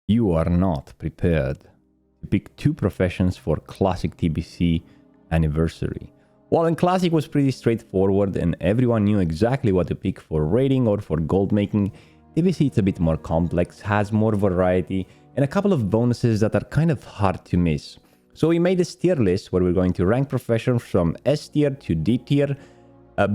You are not prepared to pick two professions for Classic TBC anniversary. While in Classic was pretty straightforward and everyone knew exactly what to pick for raiding or for gold making, TBC is a bit more complex, has more variety, and a couple of bonuses that are kind of hard to miss. So we made this tier list where we're going to rank professions from S tier to D tier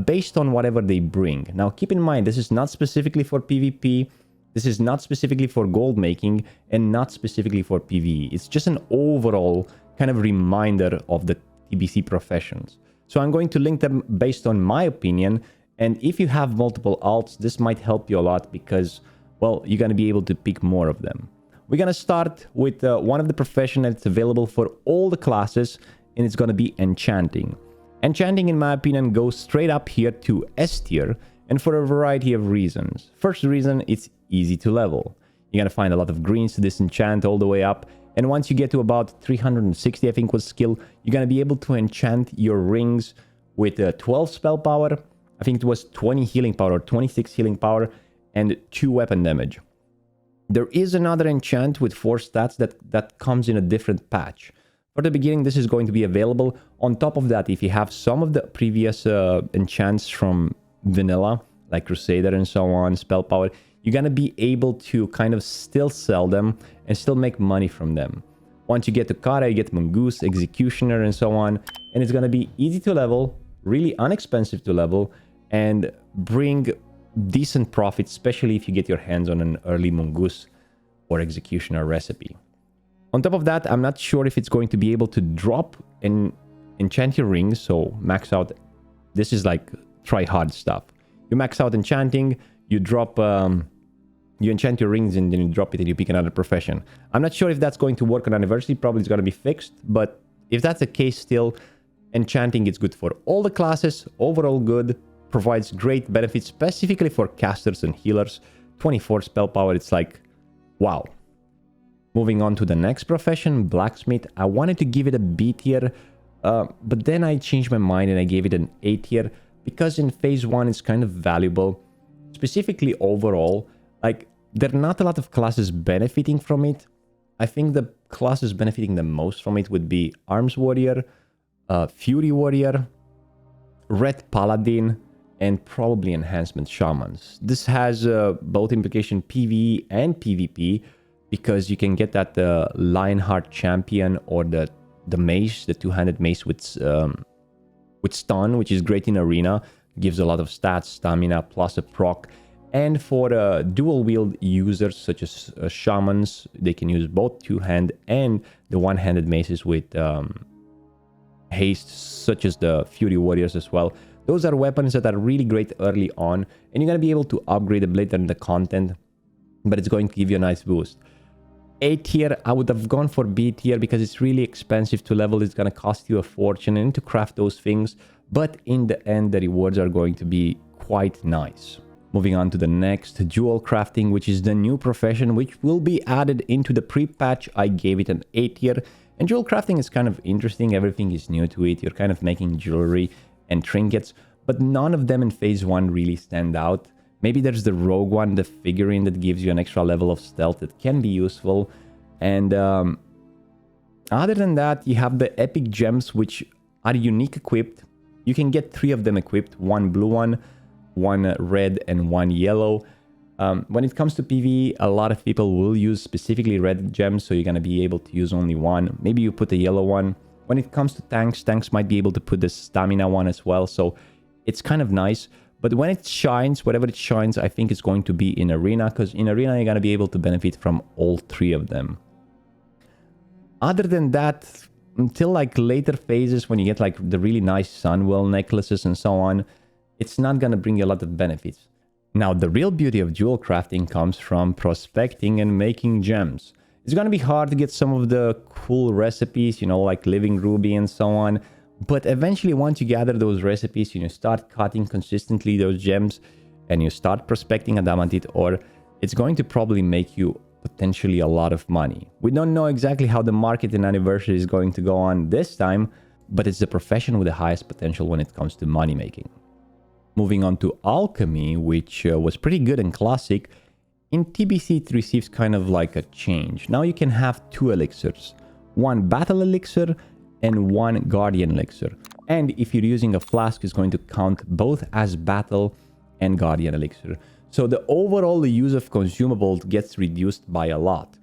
based on whatever they bring. Now keep in mind, this is not specifically for PvP, this is not specifically for gold making, and not specifically for PvE. It's just an overall kind of reminder of the TBC professions. So I'm going to link them based on my opinion, and if you have multiple alts, this might help you a lot because, well, you're going to be able to pick more of them. We're going to start with one of the professions that's available for all the classes, and it's going to be Enchanting. Enchanting, in my opinion, goes straight up here to S tier, and for a variety of reasons. First reason, it's easy to level. You're going to find a lot of greens to disenchant all the way up, and once you get to about 360, I think was skill, you're going to be able to enchant your rings with 12 spell power, I think it was 20 healing power or 26 healing power, and 2 weapon damage. There is another enchant with 4 stats that comes in a different patch. For the beginning, this is going to be available. On top of that, if you have some of the previous enchants from vanilla, like Crusader and so on, spell power, you're going to be able to kind of still sell them and still make money from them. Once you get to Kara, you get Mongoose, Executioner, and so on. And it's going to be easy to level, really inexpensive to level, and bring decent profit, especially if you get your hands on an early Mongoose or Executioner recipe. On top of that, I'm not sure if it's going to be able to drop and enchant your rings, so max out. This is like try hard stuff. You max out enchanting, you drop, you enchant your rings and then you drop it and you pick another profession. I'm not sure if that's going to work on anniversary, probably it's going to be fixed, but if that's the case still, enchanting is good for all the classes, overall good, provides great benefits specifically for casters and healers. 24 spell power, it's like, wow. Moving on to the next profession, Blacksmith. I wanted to give it a B tier, but then I changed my mind and I gave it an A tier because in phase 1 it's kind of valuable. Specifically overall, like there are not a lot of classes benefiting from it. I think the classes benefiting the most from it would be Arms Warrior, Fury Warrior, Red Paladin, and probably Enhancement Shamans. This has both implication PvE and PvP, because you can get that Lionheart Champion or the mace, the two-handed mace with stun, which is great in arena, gives a lot of stats, stamina, plus a proc. And for dual wield users such as shamans, they can use both two-hand and the one-handed maces with haste, such as the Fury Warriors as well. Those are weapons that are really great early on, and you're going to be able to upgrade them later in the content, but it's going to give you a nice boost. A tier, I would have gone for B tier because it's really expensive to level. It's going to cost you a fortune and to craft those things. But in the end, the rewards are going to be quite nice. Moving on to the next, Jewelcrafting, which is the new profession which will be added into the pre-patch. I gave it an A tier. And Jewelcrafting is kind of interesting. Everything is new to it. You're kind of making jewelry and trinkets. But none of them in phase 1 really stand out. Maybe there's the rogue one, the figurine that gives you an extra level of stealth that can be useful. And other than that, you have the epic gems, which are unique equipped. You can get 3 of them equipped, 1 blue one, 1 red, and 1 yellow. When it comes to PvE, a lot of people will use specifically red gems, so you're going to be able to use only 1. Maybe you put a yellow one. When it comes to tanks, tanks might be able to put the stamina one as well, so it's kind of nice. But when it shines, whatever it shines, I think it's going to be in Arena, because in Arena you're going to be able to benefit from all 3 of them. Other than that, until like later phases when you get like the really nice Sunwell necklaces and so on, it's not going to bring you a lot of benefits. Now, the real beauty of Jewelcrafting comes from prospecting and making gems. It's going to be hard to get some of the cool recipes, you know, like Living Ruby and so on. But eventually, once you gather those recipes, you start cutting consistently those gems and you start prospecting Adamantite ore, it's going to probably make you potentially a lot of money. We don't know exactly how the market and anniversary is going to go on this time, but it's the profession with the highest potential when it comes to money making. Moving on to Alchemy, which was pretty good and classic. In TBC, it receives kind of like a change. Now you can have 2 elixirs, one battle elixir and one guardian elixir. And if you're using a flask, it's going to count both as battle and guardian elixir. So the overall use of consumables gets reduced by a lot.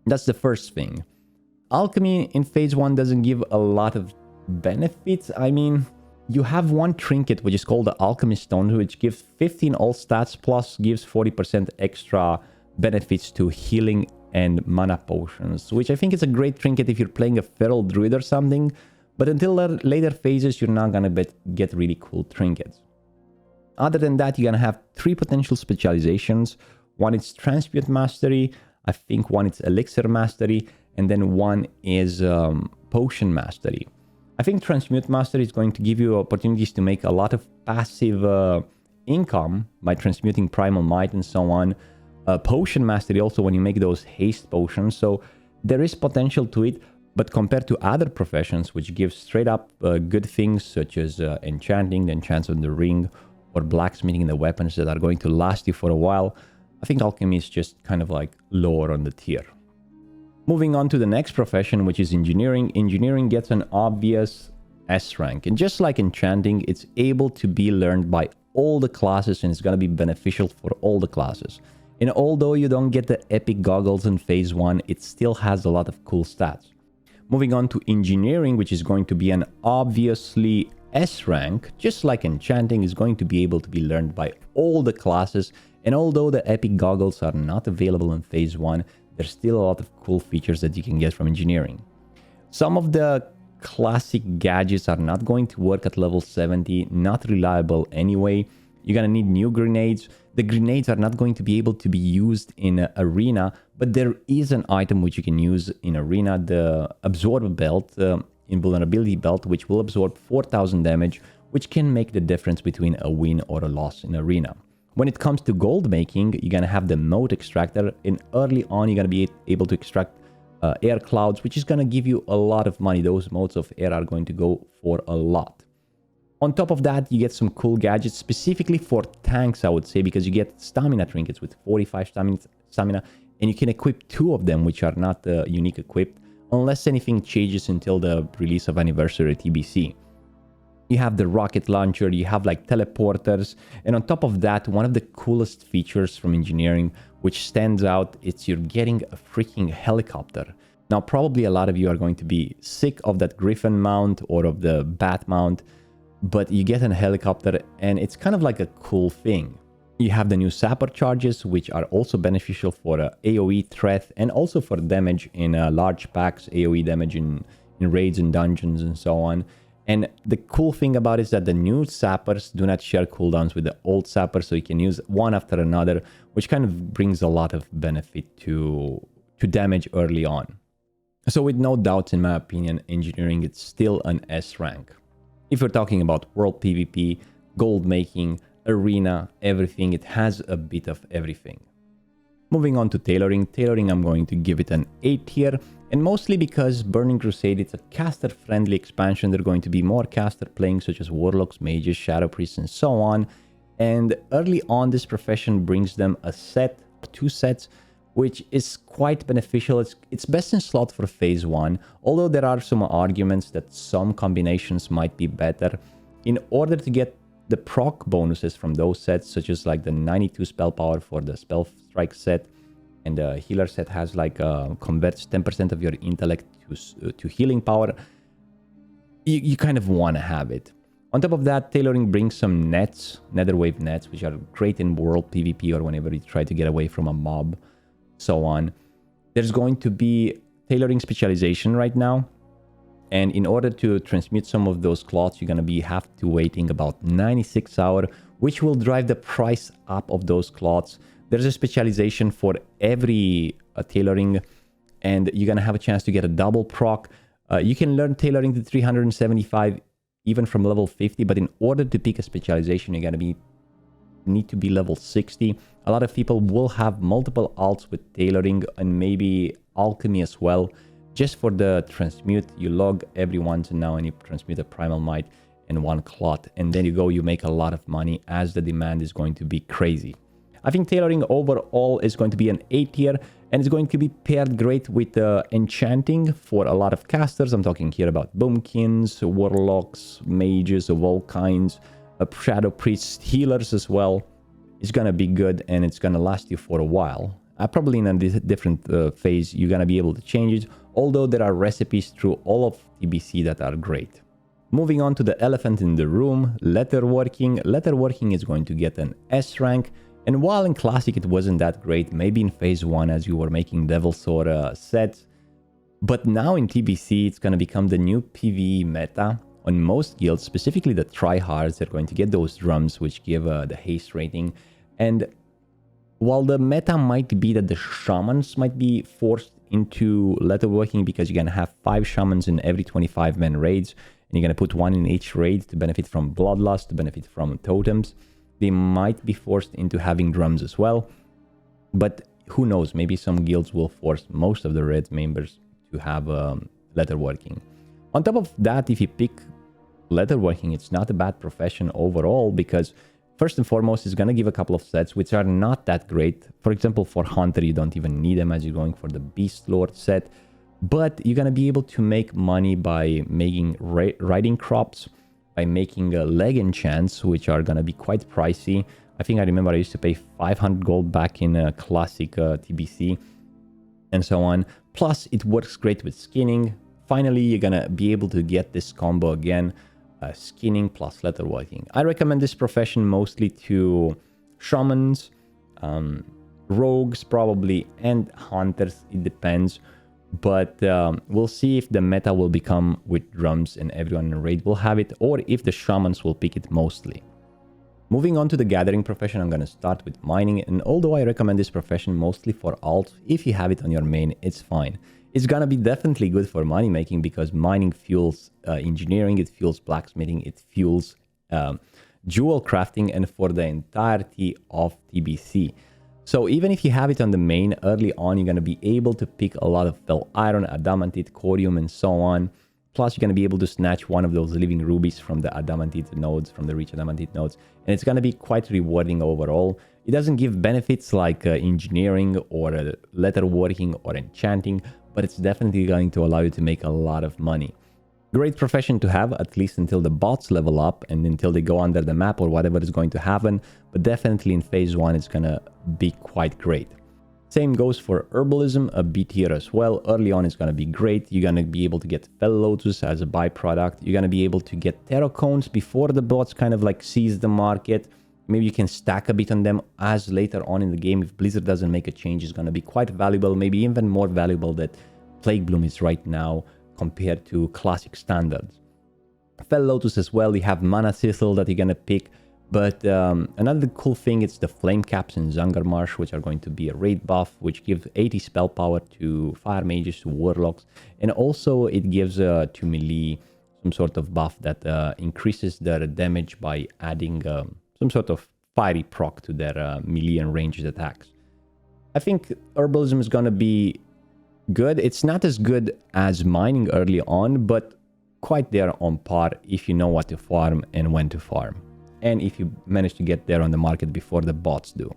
That's the first thing. Alchemy in phase 1 doesn't give a lot of benefits. I mean, you have one trinket which is called the Alchemy Stone, which gives 15 all stats plus gives 40% extra benefits to healing and mana potions, which I think is a great trinket if you're playing a feral druid or something. But until later phases, you're not gonna get really cool trinkets. Other than that, you're gonna have 3 potential specializations. One is Transmute Mastery, I think one is Elixir Mastery, and then one is Potion Mastery. I think Transmute Mastery is going to give you opportunities to make a lot of passive income by transmuting Primal Might and so on. Potion Mastery also when you make those haste potions, so there is potential to it. But compared to other professions which give straight up good things such as enchanting, the enchants on the ring, or blacksmithing the weapons that are going to last you for a while, I think alchemy is just kind of like lower on the tier. Moving on to the next profession, which is engineering. Engineering gets an obvious S rank, and just like enchanting, it's able to be learned by all the classes and it's going to be beneficial for all the classes. And although you don't get the epic goggles in phase 1, it still has a lot of cool stats. Moving on to engineering, which is going to be an obviously S rank, just like enchanting, is going to be able to be learned by all the classes. And although the epic goggles are not available in phase 1, there's still a lot of cool features that you can get from engineering. Some of the classic gadgets are not going to work at level 70, not reliable anyway. You're gonna need new grenades. The grenades are not going to be able to be used in arena, but there is an item which you can use in arena, the absorb belt, invulnerability belt, which will absorb 4000 damage, which can make the difference between a win or a loss in arena. When it comes to gold making, you're gonna have the mote extractor, and early on you're gonna be able to extract air clouds, which is gonna give you a lot of money. Those motes of air are going to go for a lot. On top of that, you get some cool gadgets specifically for tanks, I would say, because you get stamina trinkets with 45 stamina, and you can equip 2 of them, which are not unique equipped, unless anything changes until the release of Anniversary TBC. You have the rocket launcher, you have like teleporters, and on top of that, one of the coolest features from engineering, which stands out, it's you're getting a freaking helicopter. Now, probably a lot of you are going to be sick of that Griffin mount or of the Bat mount, but you get a helicopter and it's kind of like a cool thing. You have the new sapper charges, which are also beneficial for AoE threat and also for damage in large packs, AoE damage in raids and dungeons and so on. And the cool thing about it is that the new sappers do not share cooldowns with the old sappers, so you can use one after another, which kind of brings a lot of benefit to damage early on. So with no doubts, in my opinion, engineering is still an S rank. If we're talking about world PvP, gold making, arena, everything, it has a bit of everything. Moving on to tailoring. Tailoring, I'm going to give it an A tier, and mostly because Burning Crusade, it's a caster-friendly expansion. There are going to be more caster playing, such as warlocks, mages, shadow priests, and so on. And early on, this profession brings them a set, 2 sets, which is quite beneficial. It's best in slot for phase 1, although there are some arguments that some combinations might be better. In order to get the proc bonuses from those sets, such as like the 92 spell power for the spell strike set, and the healer set has like converts 10% of your intellect to healing power, you kind of want to have it. On top of that, tailoring brings some nets, netherwave nets, which are great in world PvP or whenever you try to get away from a mob, so on. There's going to be tailoring specialization right now, and in order to transmute some of those cloths, you're going to have to waiting about 96 hours, which will drive the price up of those cloths. There's a specialization for every tailoring, and you're going to have a chance to get a double proc. You can learn tailoring to 375 even from level 50, but in order to pick a specialization, you're going to need to be level 60. A lot of people will have multiple alts with tailoring and maybe alchemy as well. Just for the transmute, you log every once and now and you transmute a primal might and 1 cloth, and then you make a lot of money as the demand is going to be crazy. I think Tailoring overall is going to be an A tier, and it's going to be paired great with Enchanting for a lot of casters. I'm talking here about Boomkins, Warlocks, Mages of all kinds, Shadow Priests, Healers as well. It's going to be good, and it's going to last you for a while. Probably in a different phase, you're going to be able to change it, although there are recipes through all of TBC that are great. Moving on to the elephant in the room, Leatherworking. Leatherworking is going to get an S rank, and while in Classic it wasn't that great, maybe in Phase 1 as you were making Devil Sword sets, but now in TBC it's going to become the new PvE meta. On most guilds, specifically the tryhards, they're going to get those drums which give the haste rating, and while the meta might be that the shamans might be forced into Leatherworking because you're going to have 5 shamans in every 25-man raids, and you're going to put 1 in each raid to benefit from Bloodlust, to benefit from totems. They might be forced into having drums as well, but who knows, maybe some guilds will force most of the raid members to have Leatherworking. On top of that, if you pick Leatherworking, it's not a bad profession overall, because first and foremost, it's going to give a couple of sets which are not that great. For example, for Hunter, you don't even need them as you're going for the Beast Lord set. But you're going to be able to make money by making riding crops, by making leg enchants, which are going to be quite pricey. I think I remember I used to pay 500 gold back in Classic TBC and so on. Plus, it works great with skinning. Finally, you're going to be able to get this combo again. Skinning plus Leatherworking. I recommend this profession mostly to shamans, rogues probably, and hunters. It depends, but we'll see if the meta will become with drums and everyone in raid will have it, or if the shamans will pick it mostly. Moving on to the gathering profession, I'm going to start with mining, and although I recommend this profession mostly for alt, if you have it on your main, it's fine. It's gonna be definitely good for money making, because mining fuels engineering, it fuels blacksmithing, it fuels jewel crafting, and for the entirety of TBC. So even if you have it on the main, early on you're gonna be able to pick a lot of fel iron, adamantite, corium, and so on. Plus you're gonna be able to snatch one of those living rubies from the adamantite nodes, from the rich adamantite nodes, and it's gonna be quite rewarding overall. It doesn't give benefits like engineering or leatherworking or enchanting, but it's definitely going to allow you to make a lot of money. Great profession to have, at least until the bots level up and until they go under the map or whatever is going to happen, but definitely in Phase 1 it's gonna be quite great. Same goes for herbalism, a B tier as well. Early on it's gonna be great. You're gonna be able to get Fel Lotus as a byproduct. You're gonna be able to get Tarot Cones before the bots kind of like seize the market. Maybe you can stack a bit on them as later on in the game, if Blizzard doesn't make a change, it's going to be quite valuable, maybe even more valuable than Plague Bloom is right now compared to Classic standards. Fel Lotus as well, you have Mana Sizzle that you're going to pick, but another cool thing is the Flame Caps in Zangarmarsh, which are going to be a raid buff, which gives 80 spell power to Fire Mages, to Warlocks, and also it gives to melee some sort of buff that increases their damage by adding some sort of fiery proc to their melee and ranged attacks. I think herbalism is going to be good. It's not as good as mining early on, but quite there on par if you know what to farm and when to farm. And if you manage to get there on the market before the bots do.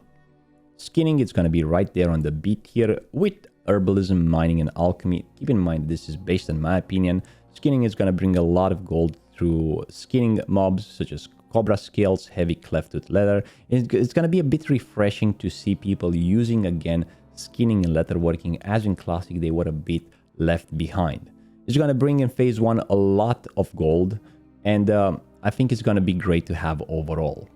Skinning is going to be right there on the B tier with herbalism, mining, and alchemy. Keep in mind, this is based on my opinion. Skinning is going to bring a lot of gold through skinning mobs such as Cobra Scales, Heavy Cleft-tooth Leather. It's going to be a bit refreshing to see people using again skinning and leatherworking, as in Classic they were a bit left behind. It's going to bring in Phase 1 a lot of gold, and I think it's going to be great to have overall.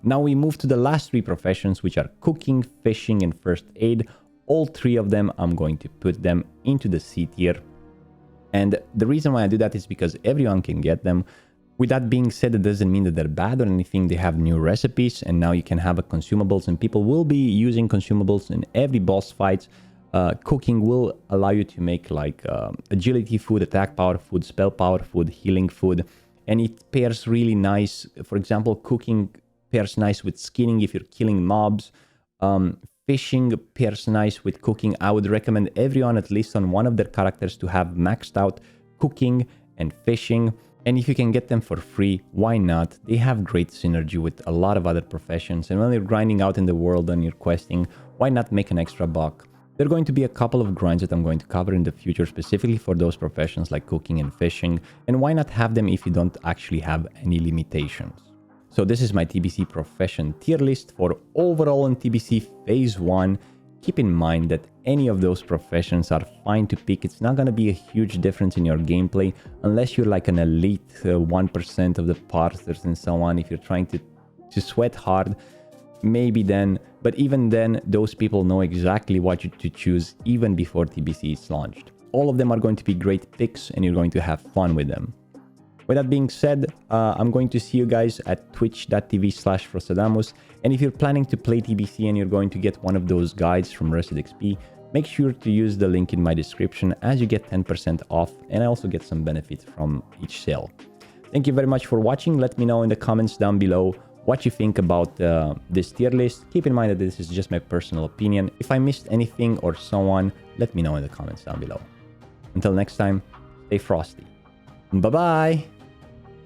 Now we move to the last 3 professions, which are cooking, fishing, and first aid. All 3 of them, I'm going to put them into the C tier. And the reason why I do that is because everyone can get them. With that being said, it doesn't mean that they're bad or anything. They have new recipes, and now you can have a consumables, and people will be using consumables in every boss fight. Cooking will allow you to make like agility food, attack power food, spell power food, healing food, and it pairs really nice. For example, cooking pairs nice with skinning if you're killing mobs. Fishing pairs nice with cooking. I would recommend everyone, at least on one of their characters, to have maxed out cooking and fishing. And if you can get them for free, why not? They have great synergy with a lot of other professions. And when you're grinding out in the world and you're questing, why not make an extra buck? There are going to be a couple of grinds that I'm going to cover in the future specifically for those professions like cooking and fishing. And why not have them if you don't actually have any limitations? So this is my TBC profession tier list for overall in TBC phase 1. Keep in mind that any of those professions are fine to pick. It's not going to be a huge difference in your gameplay unless you're like an elite 1% of the parsers and so on. If you're trying to sweat hard, maybe then. But even then, those people know exactly what to choose even before TBC is launched. All of them are going to be great picks and you're going to have fun with them. With that being said, I'm going to see you guys at twitch.tv/Frostadamus. And if you're planning to play TBC and you're going to get one of those guides from Rusted XP, make sure to use the link in my description as you get 10% off and I also get some benefit from each sale. Thank you very much for watching. Let me know in the comments down below what you think about this tier list. Keep in mind that this is just my personal opinion. If I missed anything or so on, let me know in the comments down below. Until next time, stay frosty. Bye-bye!